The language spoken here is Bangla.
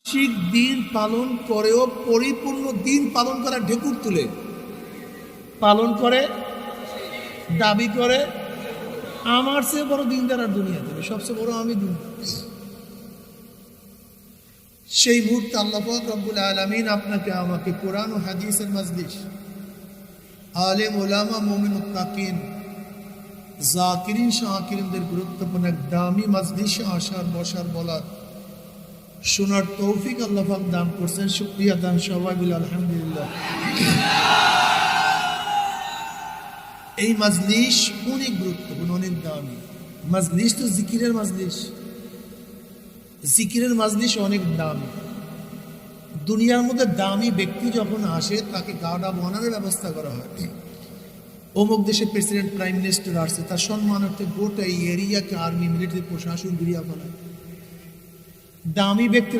শিখ দিন পালন করেও পরিপূর্ণ দিন পালন করা ঢেকুর তুলে পালন করে, দাবি করে আমার চেয়ে বড় দিনদার আর দুনিয়া দেবে, সবচেয়ে বড় আমি দিন। সেই মুহূর্তে আল্লাহ পাক রব্বুল আলামিন আপনাকে আমাকে কোরআন ও হাদিসের মজলিস, আলেম ওলামা মুমিন মুত্তাকিন জাকিরিন শাকিরিনদের গুরুত্বপূর্ণ এক দামি মজলিসে আসার, বসার, বলার, শোনার তৌফিক আল্লাহ পাক দান করছেন। শুকরিয়া দান সবাই বলে আলহামদুলিল্লাহ। এই মজলিস অনেক গুরুত্বপূর্ণ, অনেক দামি মজলিস। তো জিকিরের মজলিস, জিকিরের মজলিস অনেক দামি। দুনিয়ার মধ্যে দামি ব্যক্তি যখন আসে তাকে গার্ড অব অনারের ব্যবস্থা করা হয়। অমুক দেশের প্রেসিডেন্ট, প্রাইম মিনিস্টার আসছে, তার সম্মানার্থে গোটা এই এরিয়াকে আর্মি, মিলিটারি, প্রশাসন ঘুরিয়া ফেলায়। দামি ব্যক্তি